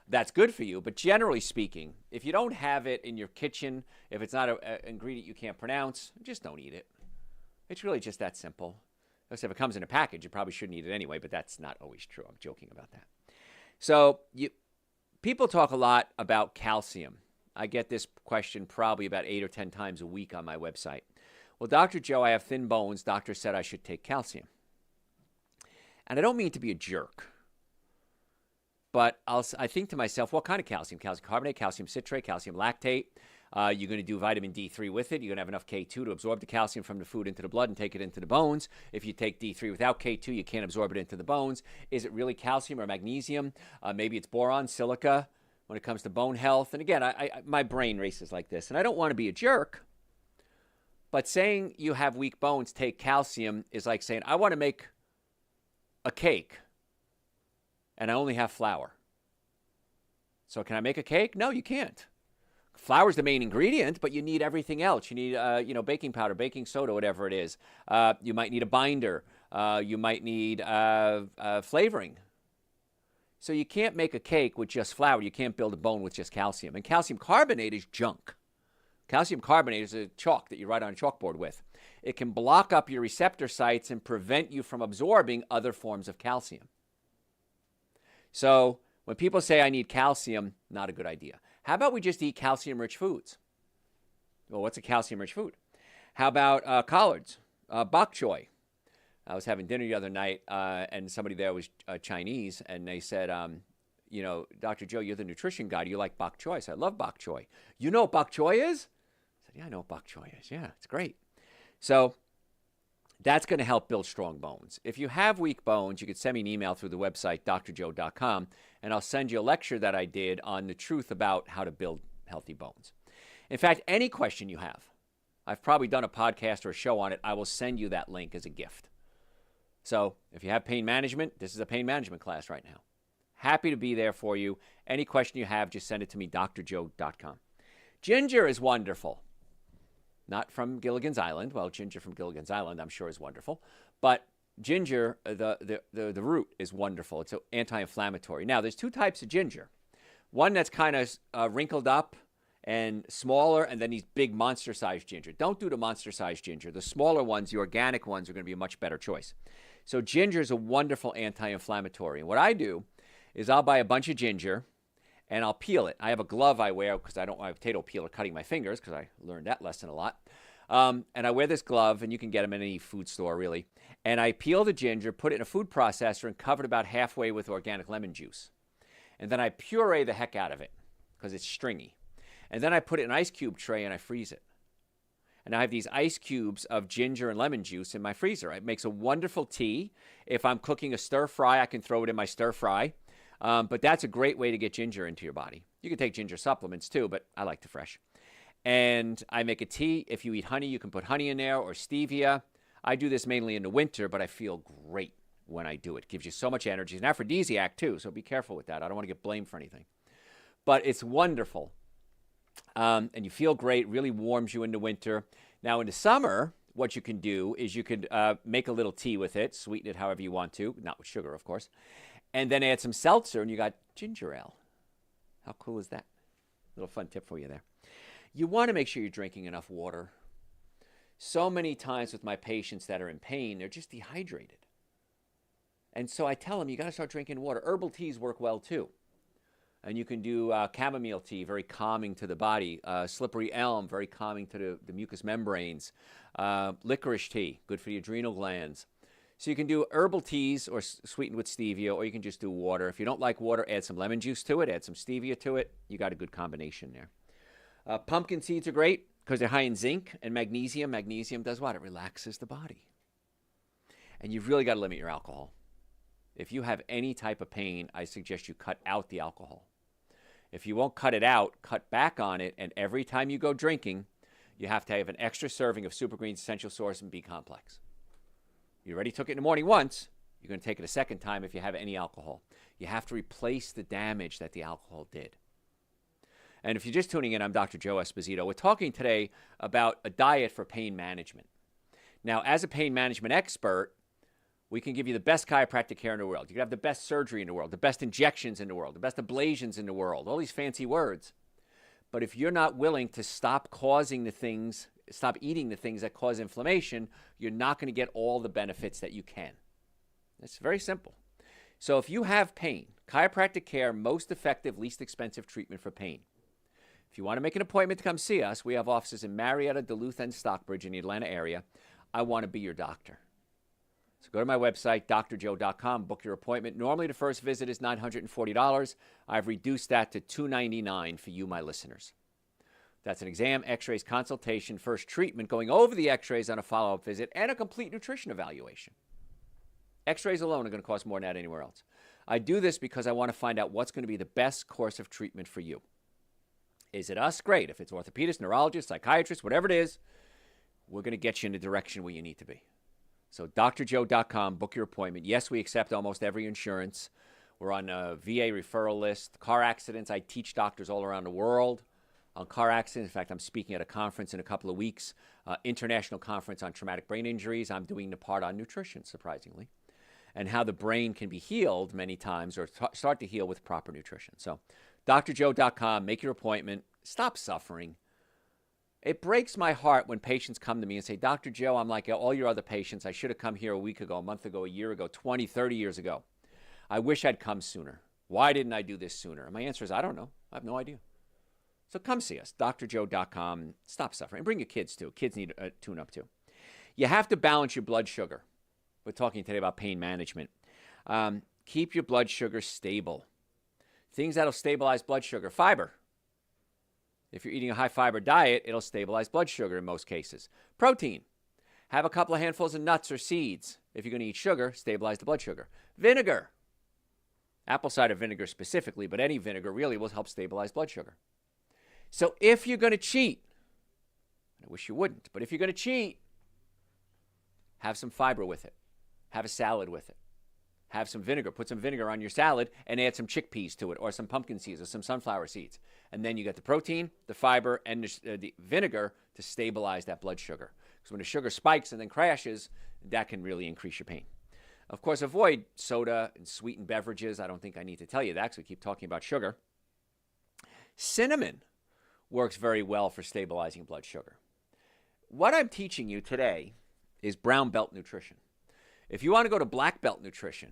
That's good for you, but generally speaking, if you don't have it in your kitchen, if it's not an ingredient you can't pronounce, just don't eat it. It's really just that simple. If it comes in a package, you probably shouldn't eat it anyway, but that's not always true. I'm joking about that. So people talk a lot about calcium. I get this question probably about 8 or 10 times a week on my website. Well, Dr. Joe, I have thin bones. Doctor said I should take calcium. And I don't mean to be a jerk, but I think to myself, what kind of calcium? Calcium carbonate, calcium citrate, calcium lactate. You're going to do vitamin D3 with it. You're going to have enough K2 to absorb the calcium from the food into the blood and take it into the bones. If you take D3 without K2, you can't absorb it into the bones. Is it really calcium or magnesium? Maybe it's boron, silica when it comes to bone health. And again, my brain races like this. And I don't want to be a jerk, but saying you have weak bones, take calcium is like saying, I want to make a cake and I only have flour. So can I make a cake? No, you can't. Flour is the main ingredient, but you need everything else. You need, baking powder, baking soda, whatever it is. You might need a binder. You might need flavoring. So you can't make a cake with just flour. You can't build a bone with just calcium. And calcium carbonate is junk. Calcium carbonate is a chalk that you write on a chalkboard with. It can block up your receptor sites and prevent you from absorbing other forms of calcium. So when people say I need calcium, not a good idea. How about we just eat calcium-rich foods? Well, what's a calcium-rich food? How about collards, bok choy? I was having dinner the other night, and somebody there was Chinese, and they said, Dr. Joe, you're the nutrition guy. Do you like bok choy? I said, I love bok choy. You know what bok choy is? I said, yeah, I know what bok choy is. Yeah, it's great. So that's going to help build strong bones. If you have weak bones, you can send me an email through the website, drjoe.com, and I'll send you a lecture that I did on the truth about how to build healthy bones. In fact, any question you have, I've probably done a podcast or a show on it. I will send you that link as a gift. So if you have pain management, this is a pain management class right now. Happy to be there for you. Any question you have, just send it to me, drjoe.com. Ginger is wonderful. Not from Gilligan's Island. Well, ginger from Gilligan's Island, I'm sure, is wonderful. But ginger, the root is wonderful. It's anti-inflammatory. Now, there's two types of ginger. One that's kind of wrinkled up and smaller, and then these big monster-sized ginger. Don't do the monster-sized ginger. The smaller ones, the organic ones, are going to be a much better choice. So ginger is a wonderful anti-inflammatory. And what I do is I'll buy a bunch of ginger, and I'll peel it. I have a glove I wear because I don't want a potato peeler cutting my fingers because I learned that lesson a lot. And I wear this glove, and you can get them in any food store, really. And I peel the ginger, put it in a food processor, and cover it about halfway with organic lemon juice. And then I puree the heck out of it because it's stringy. And then I put it in an ice cube tray, and I freeze it. And I have these ice cubes of ginger and lemon juice in my freezer. It makes a wonderful tea. If I'm cooking a stir fry, I can throw it in my stir fry. But that's a great way to get ginger into your body. You can take ginger supplements too, but I like the fresh. And I make a tea. If you eat honey, you can put honey in there or stevia. I do this mainly in the winter, but I feel great when I do it. It gives you so much energy. It's an aphrodisiac too, so be careful with that. I don't want to get blamed for anything. But it's wonderful. And you feel great, really warms you in the winter. Now in the summer, what you can do is you could make a little tea with it, sweeten it however you want to, not with sugar, of course. And then add some seltzer, and you got ginger ale. How cool is that? Little fun tip for you there. You want to make sure you're drinking enough water. So many times with my patients that are in pain, they're just dehydrated. And so I tell them, you got to start drinking water. Herbal teas work well, too. And you can do chamomile tea, very calming to the body. Slippery elm, very calming to the mucous membranes. Licorice tea, good for the adrenal glands. So you can do herbal teas or sweetened with stevia, or you can just do water. If you don't like water, add some lemon juice to it, add some stevia to it. You got a good combination there. Pumpkin seeds are great because they're high in zinc and magnesium. Magnesium does what? It relaxes the body. And you've really got to limit your alcohol. If you have any type of pain, I suggest you cut out the alcohol. If you won't cut it out, cut back on it, and every time you go drinking, you have to have an extra serving of Super Greens Essential Source and B-Complex. You already took it in the morning once. You're going to take it a second time if you have any alcohol. You have to replace the damage that the alcohol did. And if you're just tuning in, I'm Dr. Joe Esposito. We're talking today about a diet for pain management. Now, as a pain management expert, we can give you the best chiropractic care in the world. You can have the best surgery in the world, the best injections in the world, the best ablations in the world, all these fancy words. But if you're not willing to stop eating the things that cause inflammation, you're not going to get all the benefits that you can. It's very simple. So if you have pain, chiropractic care, most effective, least expensive treatment for pain. If you want to make an appointment to come see us, we have offices in Marietta, Duluth, and Stockbridge in the Atlanta area. I want to be your doctor. So go to my website, drjoe.com, book your appointment. Normally the first visit is $940. I've reduced that to $299 for you, my listeners. That's an exam, x-rays, consultation, first treatment, going over the x-rays on a follow-up visit, and a complete nutrition evaluation. X-rays alone are going to cost more than that anywhere else. I do this because I want to find out what's going to be the best course of treatment for you. Is it us? Great. If it's orthopedist, neurologist, psychiatrist, whatever it is, we're going to get you in the direction where you need to be. So drjoe.com, book your appointment. Yes, we accept almost every insurance. We're on a VA referral list. Car accidents, I teach doctors all around the world on car accidents. In fact, I'm speaking at a conference in a couple of weeks, international conference on traumatic brain injuries. I'm doing the part on nutrition, surprisingly, and how the brain can be healed many times or start to heal with proper nutrition. So drjoe.com, make your appointment, stop suffering. It breaks my heart when patients come to me and say, Dr. Joe, I'm like all your other patients. I should have come here a week ago, a month ago, a year ago, 20, 30 years ago. I wish I'd come sooner. Why didn't I do this sooner? And my answer is, I don't know. I have no idea. So come see us, drjoe.com. Stop suffering. And bring your kids, too. Kids need a tune-up, too. You have to balance your blood sugar. We're talking today about pain management. Keep your blood sugar stable. Things that'll stabilize blood sugar. Fiber. If you're eating a high-fiber diet, it'll stabilize blood sugar in most cases. Protein. Have a couple of handfuls of nuts or seeds. If you're going to eat sugar, stabilize the blood sugar. Vinegar. Apple cider vinegar specifically, but any vinegar really will help stabilize blood sugar. So if you're going to cheat, I wish you wouldn't, but if you're going to cheat, have some fiber with it. Have a salad with it. Have some vinegar. Put some vinegar on your salad and add some chickpeas to it or some pumpkin seeds or some sunflower seeds. And then you get the protein, the fiber, and the vinegar to stabilize that blood sugar. Because when the sugar spikes and then crashes, that can really increase your pain. Of course, avoid soda and sweetened beverages. I don't think I need to tell you that because we keep talking about sugar. Cinnamon works very well for stabilizing blood sugar. What I'm teaching you today is brown belt nutrition. If you want to go to black belt nutrition,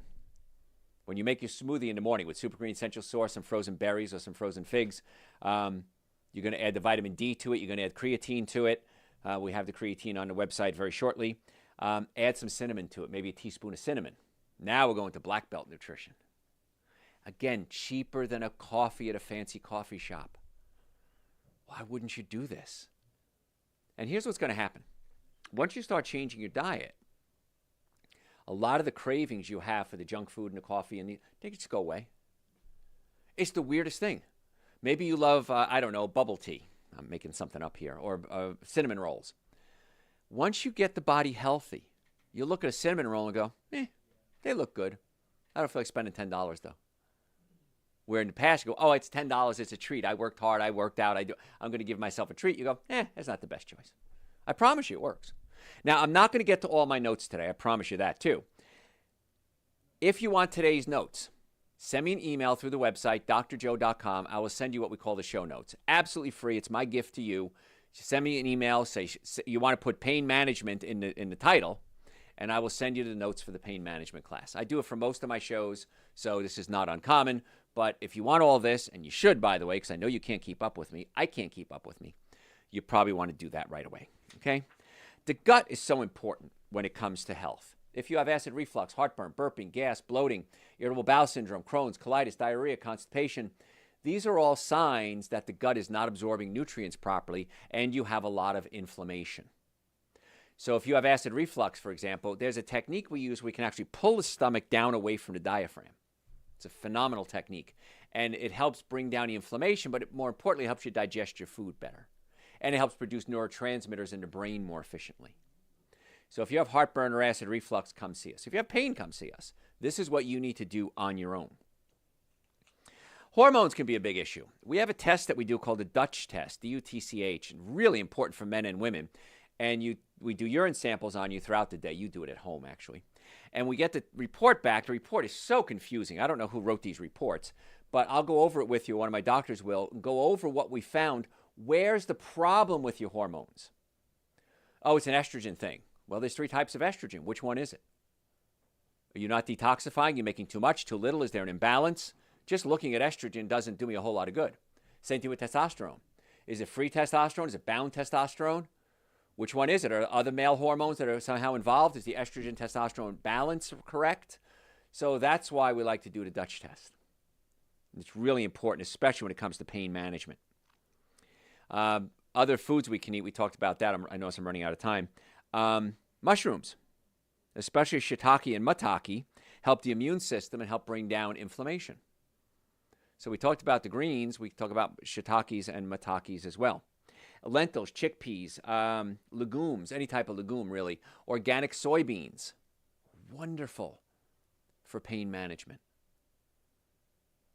when you make your smoothie in the morning with Super Green Essential Source, some frozen berries or some frozen figs, you're going to add the vitamin D to it. You're going to add creatine to it. We have the creatine on the website very shortly. Add some cinnamon to it, maybe a teaspoon of cinnamon. Now we're going to black belt nutrition. Again, cheaper than a coffee at a fancy coffee shop. Why wouldn't you do this? And here's what's going to happen. Once you start changing your diet, a lot of the cravings you have for the junk food and the coffee, they just go away. It's the weirdest thing. Maybe you love, bubble tea. I'm making something up here. Or cinnamon rolls. Once you get the body healthy, you look at a cinnamon roll and go, they look good. I don't feel like spending $10 though. Where in the past you go, oh, it's $10, it's a treat. I worked hard, I worked out, I'm going to give myself a treat. You go, that's not the best choice. I promise you it works. Now, I'm not going to get to all my notes today. I promise you that too. If you want today's notes, send me an email through the website, drjoe.com. I will send you what we call the show notes. Absolutely free. It's my gift to you. Just send me an email. Say you want to put pain management in the title, and I will send you the notes for the pain management class. I do it for most of my shows, so this is not uncommon. But if you want all this, and you should, by the way, because I know you can't keep up with me. I can't keep up with me. You probably want to do that right away, okay? The gut is so important when it comes to health. If you have acid reflux, heartburn, burping, gas, bloating, irritable bowel syndrome, Crohn's, colitis, diarrhea, constipation, these are all signs that the gut is not absorbing nutrients properly and you have a lot of inflammation. So if you have acid reflux, for example, there's a technique we use where we can actually pull the stomach down away from the diaphragm. It's a phenomenal technique. And it helps bring down the inflammation, but it more importantly helps you digest your food better. And it helps produce neurotransmitters in the brain more efficiently. So if you have heartburn or acid reflux, come see us. If you have pain, come see us. This is what you need to do on your own. Hormones can be a big issue. We have a test that we do called the Dutch test, DUTCH, really important for men and women. And we do urine samples on you throughout the day. You do it at home, actually. And we get the report back. The report is so confusing. I don't know who wrote these reports, but I'll go over it with you. One of my doctors will go over what we found. Where's the problem with your hormones? Oh, it's an estrogen thing. Well, there's 3 types of estrogen. Which one is it? Are you not detoxifying? You're making too much, too little? Is there an imbalance? Just looking at estrogen doesn't do me a whole lot of good. Same thing with testosterone. Is it free testosterone? Is it bound testosterone? Which one is it? Are other male hormones that are somehow involved? Is the estrogen-testosterone balance correct? So that's why we like to do the Dutch test. It's really important, especially when it comes to pain management. Other foods we can eat, we talked about that. I notice I'm running out of time. Mushrooms, especially shiitake and maitake, help the immune system and help bring down inflammation. So we talked about the greens. We talk about shiitakes and maitakes as well. Lentils, chickpeas, legumes, any type of legume really. Organic soybeans, wonderful for pain management.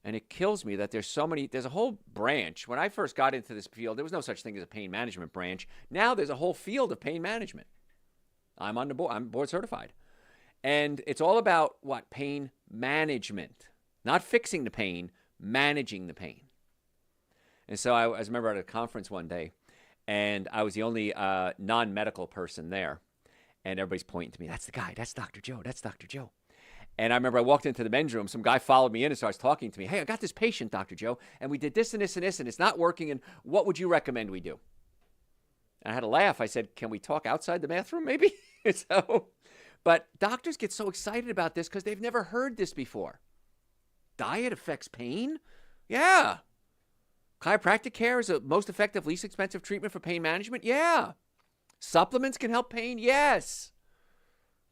And it kills me that there's a whole branch. When I first got into this field, there was no such thing as a pain management branch. Now there's a whole field of pain management. I'm on the board. I'm board certified. And it's all about what? Pain management. Not fixing the pain, managing the pain. And so I remember at a conference one day, and I was the only non-medical person there. And everybody's pointing to me. That's the guy. That's Dr. Joe. That's Dr. Joe. And I remember I walked into the men's room. Some guy followed me in and starts talking to me. Hey, I got this patient, Dr. Joe, and we did this and this and this, and it's not working, and what would you recommend we do? And I had to laugh. I said, can we talk outside the bathroom maybe? But doctors get so excited about this because they've never heard this before. Diet affects pain? Yeah. Chiropractic care is the most effective, least expensive treatment for pain management? Yeah. Supplements can help pain? Yes.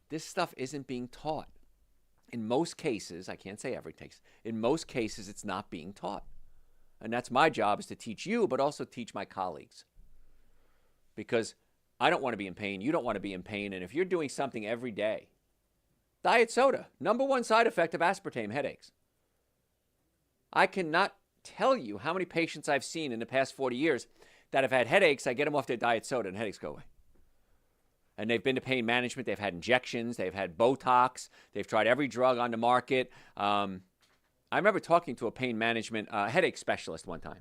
This stuff isn't being taught. In most cases, I can't say every case, in most cases it's not being taught. And that's my job, is to teach you, but also teach my colleagues. Because I don't want to be in pain, you don't want to be in pain, and if you're doing something every day, diet soda, #1 side effect of aspartame, headaches. I cannot tell you how many patients I've seen in the past 40 years that have had headaches. I get them off their diet soda and headaches go away. And they've been to pain management. They've had injections. They've had Botox. They've tried every drug on the market. I remember talking to a pain management headache specialist one time.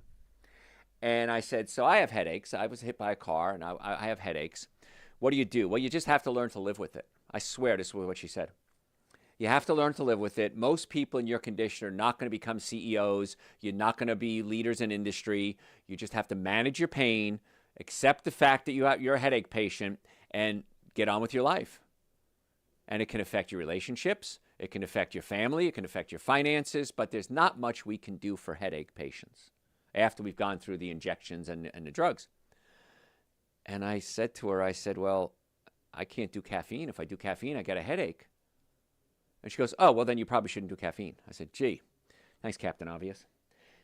And I said, so I have headaches. I was hit by a car, and I have headaches. What do you do? Well, you just have to learn to live with it. I swear this is what she said. You have to learn to live with it. Most people in your condition are not going to become CEOs. You're not going to be leaders in industry. You just have to manage your pain, accept the fact that you're a headache patient, and get on with your life. And it can affect your relationships. It can affect your family. It can affect your finances. But there's not much we can do for headache patients after we've gone through the injections and the drugs. And I said to her, well, I can't do caffeine. If I do caffeine, I get a headache. And she goes, oh, well, then you probably shouldn't do caffeine. I said, gee, thanks, Captain Obvious.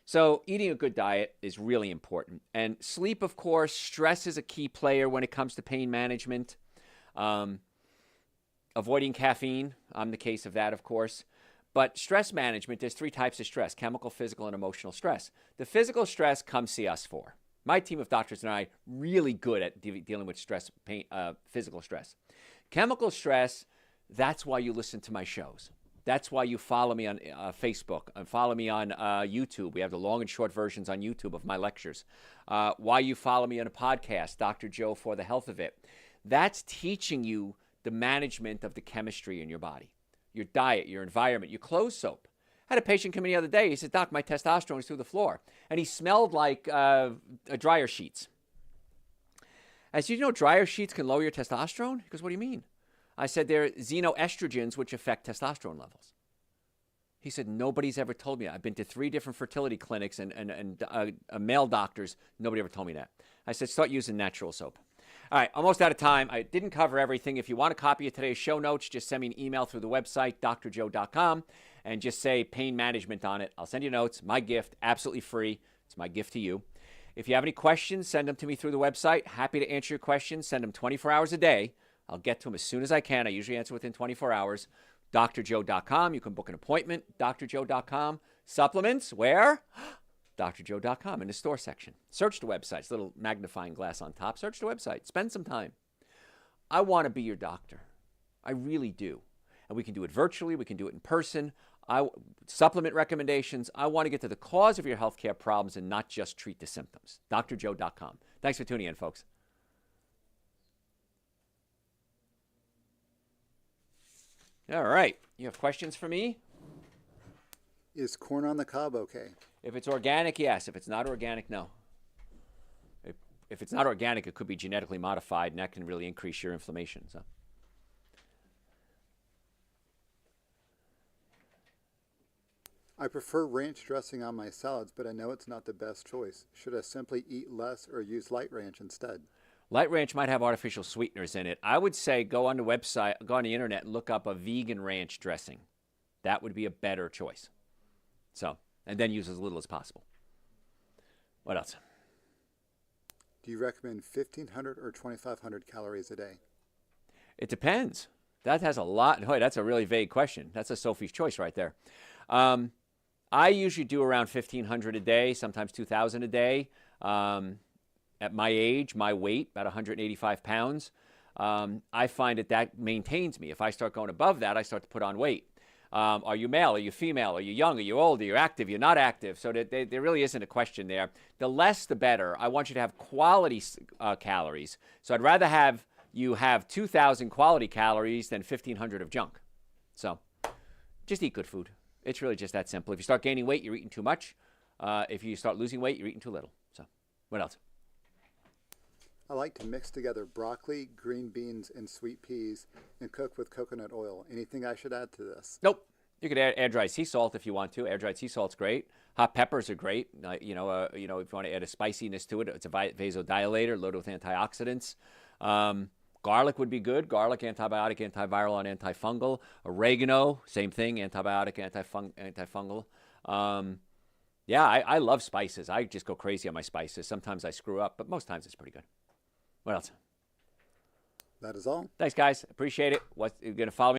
So eating a good diet is really important. And sleep, of course, stress is a key player when it comes to pain management. Avoiding caffeine, I'm the case of that, of course. But stress management, there's 3 types of stress: chemical, physical, and emotional stress. The physical stress, come see us for. My team of doctors and I really good at dealing with stress, pain, physical stress. Chemical stress, that's why you listen to my shows. That's why you follow me on Facebook and follow me on YouTube. We have the long and short versions on YouTube of my lectures. Why you follow me on a podcast, Dr. Joe for the Health of It. That's teaching you the management of the chemistry in your body, your diet, your environment, your clothes soap. I had a patient come in the other day. He said, Doc, my testosterone is through the floor. And he smelled like dryer sheets. I said, you know dryer sheets can lower your testosterone? He goes, what do you mean? I said, they're xenoestrogens, which affect testosterone levels. He said, nobody's ever told me that. I've been to 3 different fertility clinics and male doctors. Nobody ever told me that. I said, start using natural soap. All right, almost out of time. I didn't cover everything. If you want a copy of today's show notes, just send me an email through the website, drjoe.com, and just say pain management on it. I'll send you notes. My gift, absolutely free. It's my gift to you. If you have any questions, send them to me through the website. Happy to answer your questions. Send them 24 hours a day. I'll get to them as soon as I can. I usually answer within 24 hours. drjoe.com. You can book an appointment. drjoe.com. Supplements, where? drjoe.com in the store section. Search the website. It's a little magnifying glass on top. Search the website. Spend some time. I want to be your doctor. I really do. And we can do it virtually. We can do it in person. Supplement recommendations. I want to get to the cause of your healthcare problems and not just treat the symptoms. drjoe.com. Thanks for tuning in, folks. All right. You have questions for me? Is corn on the cob okay? If it's organic, yes. If it's not organic, no. If it's not organic, it could be genetically modified, and that can really increase your inflammation. So, I prefer ranch dressing on my salads, but I know it's not the best choice. Should I simply eat less or use light ranch instead? light ranch might have artificial sweeteners in it. I would say go on the website, go on the internet, and look up a vegan ranch dressing. That would be a better choice. So, and then use as little as possible. What else? Do you recommend 1,500 or 2,500 calories a day? It depends. That has a lot. Boy, that's a really vague question. That's a Sophie's choice right there. I usually do around 1,500 a day, sometimes 2,000 a day. At my age, my weight, about 185 pounds, I find that maintains me. If I start going above that, I start to put on weight. Are you male? Are you female? Are you young? Are you old? Are you active? You're not active. So there really isn't a question there. The less, the better. I want you to have quality calories. So I'd rather have you have 2,000 quality calories than 1,500 of junk. So just eat good food. It's really just that simple. If you start gaining weight, you're eating too much. If you start losing weight, you're eating too little. So what else? I like to mix together broccoli, green beans, and sweet peas and cook with coconut oil. Anything I should add to this? Nope. You could add air-dried sea salt if you want to. Air-dried sea salt's great. Hot peppers are great. If you want to add a spiciness to it, it's a vasodilator loaded with antioxidants. Garlic would be good. Garlic, antibiotic, antiviral, and antifungal. Oregano, same thing, antibiotic, antifungal. I love spices. I just go crazy on my spices. Sometimes I screw up, but most times it's pretty good. What else? That is all. Thanks, guys. Appreciate it. You're going to follow me